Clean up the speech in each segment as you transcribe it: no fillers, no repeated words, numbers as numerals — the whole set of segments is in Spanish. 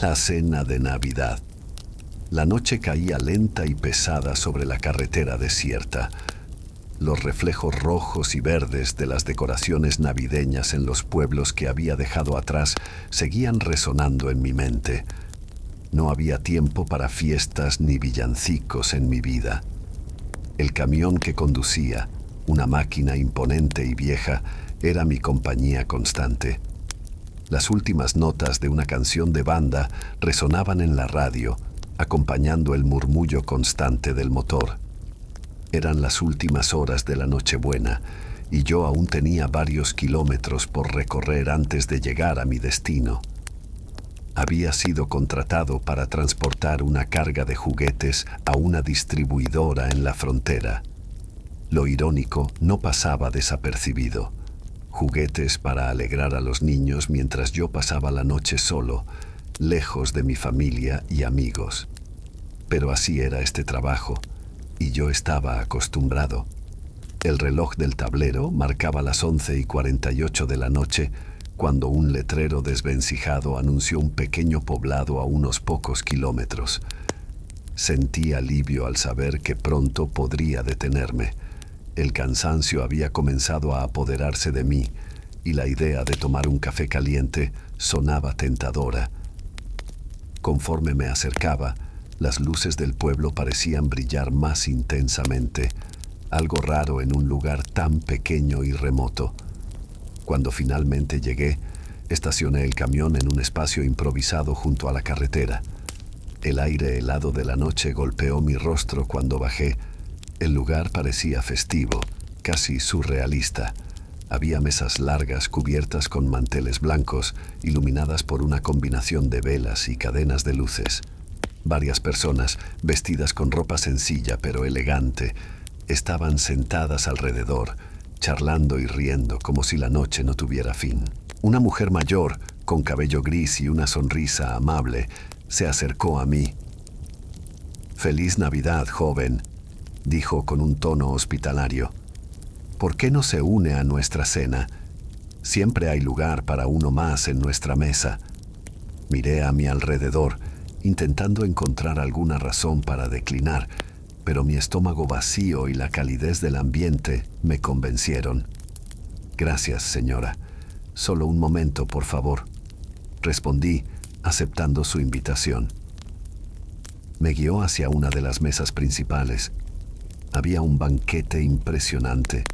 La cena de Navidad. La noche caía lenta y pesada sobre la carretera desierta. Los reflejos rojos y verdes de las decoraciones navideñas en los pueblos que había dejado atrás seguían resonando en mi mente. No había tiempo para fiestas ni villancicos en mi vida. El camión que conducía, una máquina imponente y vieja, era mi compañía constante. Las últimas notas de una canción de banda resonaban en la radio, acompañando el murmullo constante del motor. Eran las últimas horas de la Nochebuena y yo aún tenía varios kilómetros por recorrer antes de llegar a mi destino. Había sido contratado para transportar una carga de juguetes a una distribuidora en la frontera. Lo irónico no pasaba desapercibido. Juguetes para alegrar a los niños mientras yo pasaba la noche solo, lejos de mi familia y amigos. Pero así era este trabajo, y yo estaba acostumbrado. El reloj del tablero marcaba las 11:48 de la noche, cuando un letrero desvencijado anunció un pequeño poblado a unos pocos kilómetros. Sentí alivio al saber que pronto podría detenerme. El cansancio había comenzado a apoderarse de mí, y la idea de tomar un café caliente sonaba tentadora. Conforme me acercaba, las luces del pueblo parecían brillar más intensamente, algo raro en un lugar tan pequeño y remoto. Cuando finalmente llegué, estacioné el camión en un espacio improvisado junto a la carretera. El aire helado de la noche golpeó mi rostro cuando bajé. El lugar parecía festivo, casi surrealista. Había mesas largas cubiertas con manteles blancos, iluminadas por una combinación de velas y cadenas de luces. Varias personas, vestidas con ropa sencilla pero elegante, estaban sentadas alrededor, charlando y riendo como si la noche no tuviera fin. Una mujer mayor, con cabello gris y una sonrisa amable, se acercó a mí. «Feliz Navidad, joven», dijo con un tono hospitalario. «¿Por qué no se une a nuestra cena? Siempre hay lugar para uno más en nuestra mesa». Miré a mi alrededor, intentando encontrar alguna razón para declinar, pero mi estómago vacío y la calidez del ambiente me convencieron. «Gracias, señora. Solo un momento, por favor», respondí, aceptando su invitación. Me guió hacia una de las mesas principales. Había un banquete impresionante.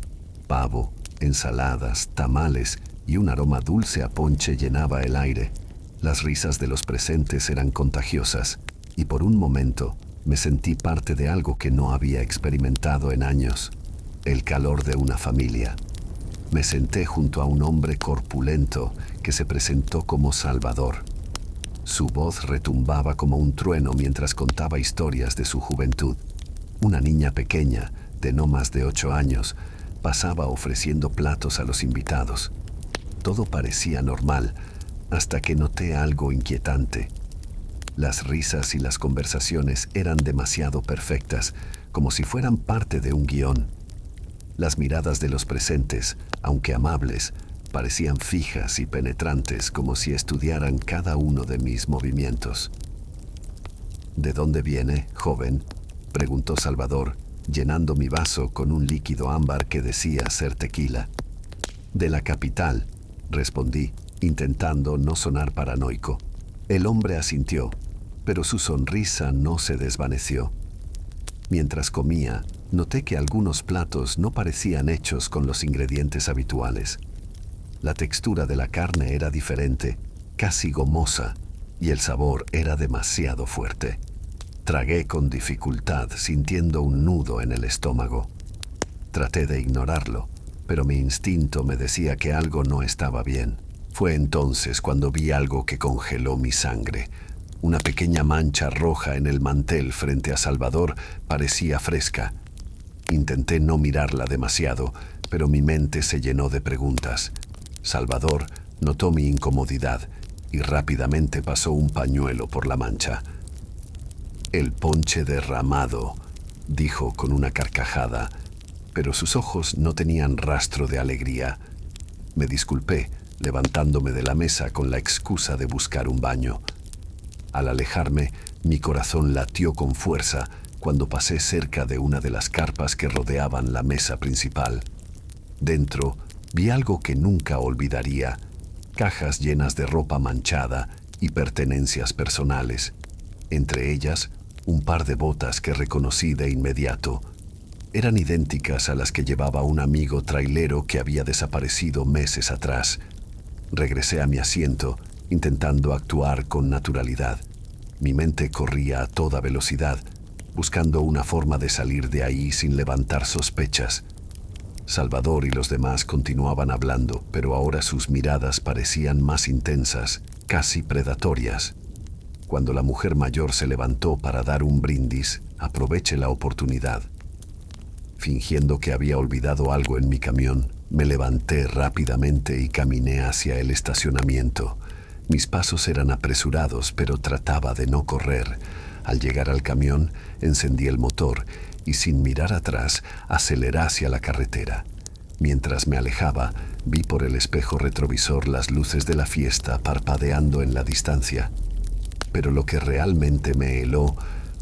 Pavo, ensaladas, tamales y un aroma dulce a ponche llenaba el aire. Las risas de los presentes eran contagiosas, y por un momento me sentí parte de algo que no había experimentado en años: el calor de una familia. Me senté junto a un hombre corpulento que se presentó como Salvador. Su voz retumbaba como un trueno mientras contaba historias de su juventud. Una niña pequeña, de no más de 8 años, pasaba ofreciendo platos a los invitados. Todo parecía normal, hasta que noté algo inquietante. Las risas y las conversaciones eran demasiado perfectas, como si fueran parte de un guión. Las miradas de los presentes, aunque amables, parecían fijas y penetrantes, como si estudiaran cada uno de mis movimientos. «¿De dónde viene, joven?», preguntó Salvador, llenando mi vaso con un líquido ámbar que decía ser tequila. «De la capital», respondí, intentando no sonar paranoico. El hombre asintió, pero su sonrisa no se desvaneció. Mientras comía, noté que algunos platos no parecían hechos con los ingredientes habituales. La textura de la carne era diferente, casi gomosa, y el sabor era demasiado fuerte. Tragué con dificultad, sintiendo un nudo en el estómago. Traté de ignorarlo, pero mi instinto me decía que algo no estaba bien. Fue entonces cuando vi algo que congeló mi sangre. Una pequeña mancha roja en el mantel frente a Salvador parecía fresca. Intenté no mirarla demasiado, pero mi mente se llenó de preguntas. Salvador notó mi incomodidad y rápidamente pasó un pañuelo por la mancha. «El ponche derramado», dijo con una carcajada, pero sus ojos no tenían rastro de alegría. Me disculpé, levantándome de la mesa con la excusa de buscar un baño. Al alejarme, mi corazón latió con fuerza cuando pasé cerca de una de las carpas que rodeaban la mesa principal. Dentro, vi algo que nunca olvidaría: cajas llenas de ropa manchada y pertenencias personales. Entre ellas, un par de botas que reconocí de inmediato. Eran idénticas a las que llevaba un amigo trailero que había desaparecido meses atrás. Regresé a mi asiento, intentando actuar con naturalidad. Mi mente corría a toda velocidad, buscando una forma de salir de ahí sin levantar sospechas. Salvador y los demás continuaban hablando, pero ahora sus miradas parecían más intensas, casi predatorias. Cuando la mujer mayor se levantó para dar un brindis, aproveché la oportunidad. Fingiendo que había olvidado algo en mi camión, me levanté rápidamente y caminé hacia el estacionamiento. Mis pasos eran apresurados, pero trataba de no correr. Al llegar al camión, encendí el motor y, sin mirar atrás, aceleré hacia la carretera. Mientras me alejaba, vi por el espejo retrovisor las luces de la fiesta parpadeando en la distancia. Pero lo que realmente me heló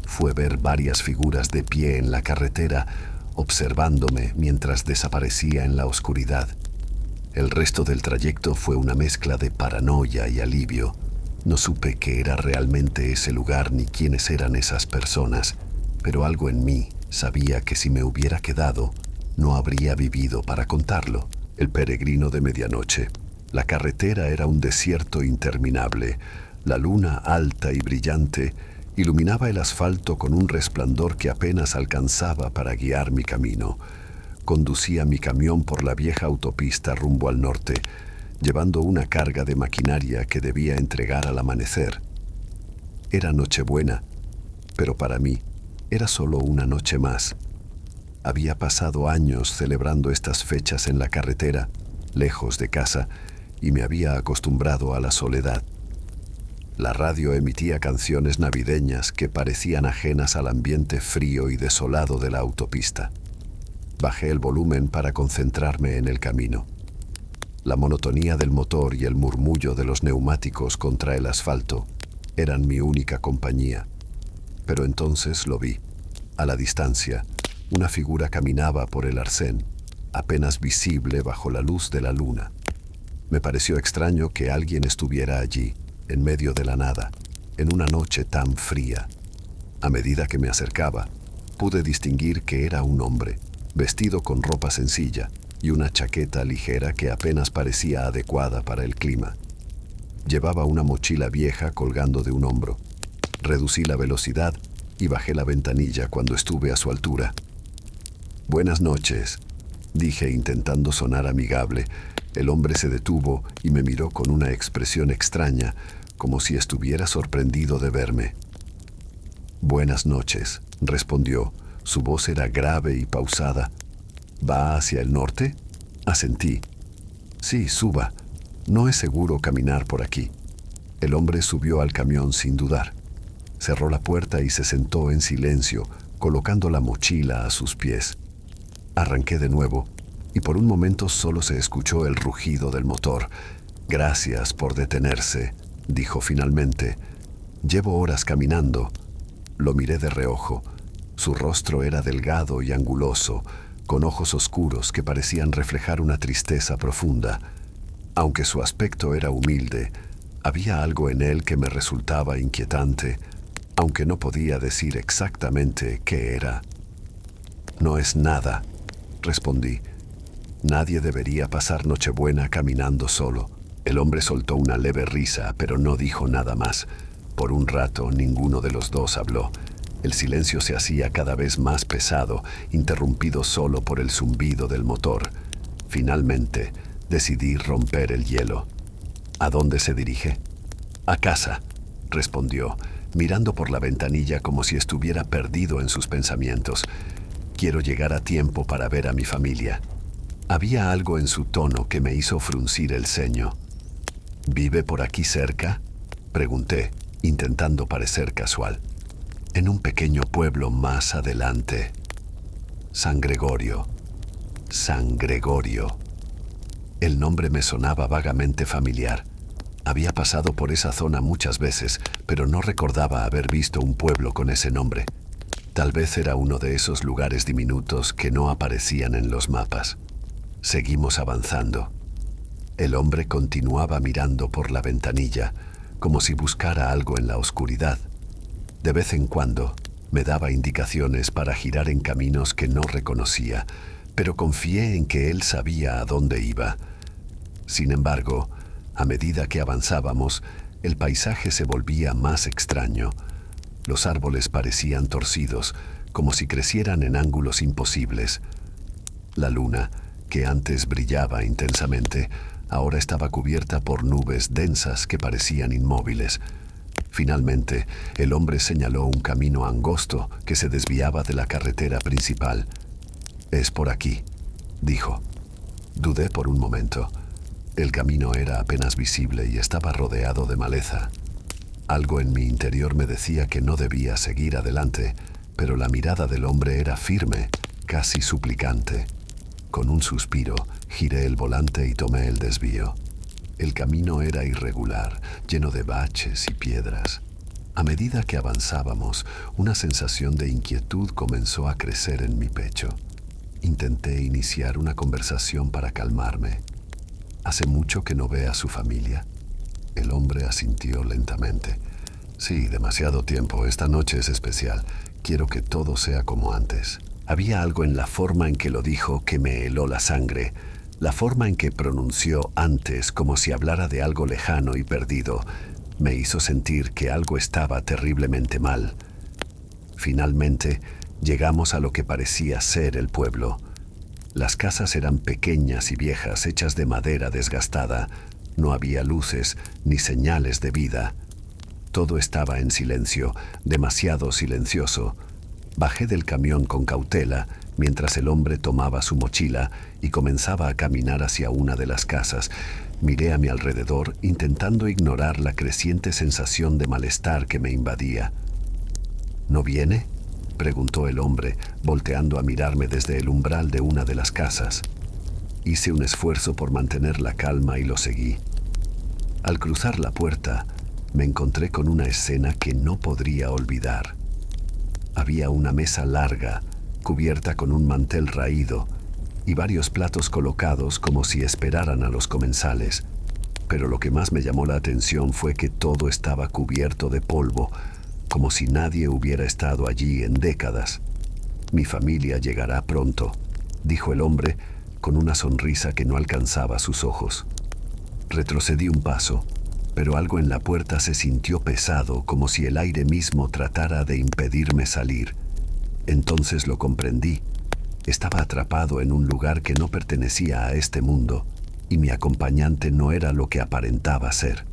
fue ver varias figuras de pie en la carretera, observándome mientras desaparecía en la oscuridad. El resto del trayecto fue una mezcla de paranoia y alivio. No supe qué era realmente ese lugar ni quiénes eran esas personas, pero algo en mí sabía que si me hubiera quedado, no habría vivido para contarlo. El peregrino de medianoche. La carretera era un desierto interminable. La luna, alta y brillante, iluminaba el asfalto con un resplandor que apenas alcanzaba para guiar mi camino. Conducía mi camión por la vieja autopista rumbo al norte, llevando una carga de maquinaria que debía entregar al amanecer. Era Nochebuena, pero para mí era solo una noche más. Había pasado años celebrando estas fechas en la carretera, lejos de casa, y me había acostumbrado a la soledad. La radio emitía canciones navideñas que parecían ajenas al ambiente frío y desolado de la autopista. Bajé el volumen para concentrarme en el camino. La monotonía del motor y el murmullo de los neumáticos contra el asfalto eran mi única compañía. Pero entonces lo vi. A la distancia, una figura caminaba por el arcén, apenas visible bajo la luz de la luna. Me pareció extraño que alguien estuviera allí, en medio de la nada, en una noche tan fría. A medida que me acercaba, pude distinguir que era un hombre, vestido con ropa sencilla y una chaqueta ligera que apenas parecía adecuada para el clima. Llevaba una mochila vieja colgando de un hombro. Reducí la velocidad y bajé la ventanilla cuando estuve a su altura. «Buenas noches», dije intentando sonar amigable. El hombre se detuvo y me miró con una expresión extraña, como si estuviera sorprendido de verme. «Buenas noches», respondió. Su voz era grave y pausada. «¿Va hacia el norte?» Asentí. «Sí, suba. No es seguro caminar por aquí». El hombre subió al camión sin dudar. Cerró la puerta y se sentó en silencio, colocando la mochila a sus pies. Arranqué de nuevo, y por un momento solo se escuchó el rugido del motor. «Gracias por detenerse», dijo finalmente. «Llevo horas caminando». Lo miré de reojo. Su rostro era delgado y anguloso, con ojos oscuros que parecían reflejar una tristeza profunda. Aunque su aspecto era humilde, había algo en él que me resultaba inquietante, aunque no podía decir exactamente qué era. «No es nada», respondí. «Nadie debería pasar Nochebuena caminando solo». El hombre soltó una leve risa, pero no dijo nada más. Por un rato, ninguno de los dos habló. El silencio se hacía cada vez más pesado, interrumpido solo por el zumbido del motor. Finalmente, decidí romper el hielo. «¿A dónde se dirige?» «A casa», respondió, mirando por la ventanilla como si estuviera perdido en sus pensamientos. «Quiero llegar a tiempo para ver a mi familia». Había algo en su tono que me hizo fruncir el ceño. «¿Vive por aquí cerca?», pregunté, intentando parecer casual. «En un pequeño pueblo más adelante». «San Gregorio». «San Gregorio». El nombre me sonaba vagamente familiar. Había pasado por esa zona muchas veces, pero no recordaba haber visto un pueblo con ese nombre. Tal vez era uno de esos lugares diminutos que no aparecían en los mapas. Seguimos avanzando. El hombre continuaba mirando por la ventanilla, como si buscara algo en la oscuridad. De vez en cuando, me daba indicaciones para girar en caminos que no reconocía, pero confié en que él sabía a dónde iba. Sin embargo, a medida que avanzábamos, el paisaje se volvía más extraño. Los árboles parecían torcidos, como si crecieran en ángulos imposibles. La luna, que antes brillaba intensamente, ahora estaba cubierta por nubes densas que parecían inmóviles. Finalmente, el hombre señaló un camino angosto que se desviaba de la carretera principal. «Es por aquí», dijo. Dudé por un momento. El camino era apenas visible y estaba rodeado de maleza. Algo en mi interior me decía que no debía seguir adelante, pero la mirada del hombre era firme, casi suplicante. Con un suspiro, giré el volante y tomé el desvío. El camino era irregular, lleno de baches y piedras. A medida que avanzábamos, una sensación de inquietud comenzó a crecer en mi pecho. Intenté iniciar una conversación para calmarme. «¿Hace mucho que no ve a su familia?» El hombre asintió lentamente. «Sí, demasiado tiempo. Esta noche es especial. Quiero que todo sea como antes». Había algo en la forma en que lo dijo que me heló la sangre. La forma en que pronunció antes, como si hablara de algo lejano y perdido, me hizo sentir que algo estaba terriblemente mal. Finalmente, llegamos a lo que parecía ser el pueblo. Las casas eran pequeñas y viejas, hechas de madera desgastada. No había luces ni señales de vida. Todo estaba en silencio, demasiado silencioso. Bajé del camión con cautela mientras el hombre tomaba su mochila y comenzaba a caminar hacia una de las casas. Miré a mi alrededor intentando ignorar la creciente sensación de malestar que me invadía. «¿No viene?», preguntó el hombre, volteando a mirarme desde el umbral de una de las casas. Hice un esfuerzo por mantener la calma y lo seguí. Al cruzar la puerta, me encontré con una escena que no podría olvidar. Había una mesa larga, cubierta con un mantel raído, y varios platos colocados como si esperaran a los comensales. Pero lo que más me llamó la atención fue que todo estaba cubierto de polvo, como si nadie hubiera estado allí en décadas. «Mi familia llegará pronto», dijo el hombre, con una sonrisa que no alcanzaba sus ojos. Retrocedí un paso, pero algo en la puerta se sintió pesado, como si el aire mismo tratara de impedirme salir. Entonces lo comprendí. Estaba atrapado en un lugar que no pertenecía a este mundo, y mi acompañante no era lo que aparentaba ser.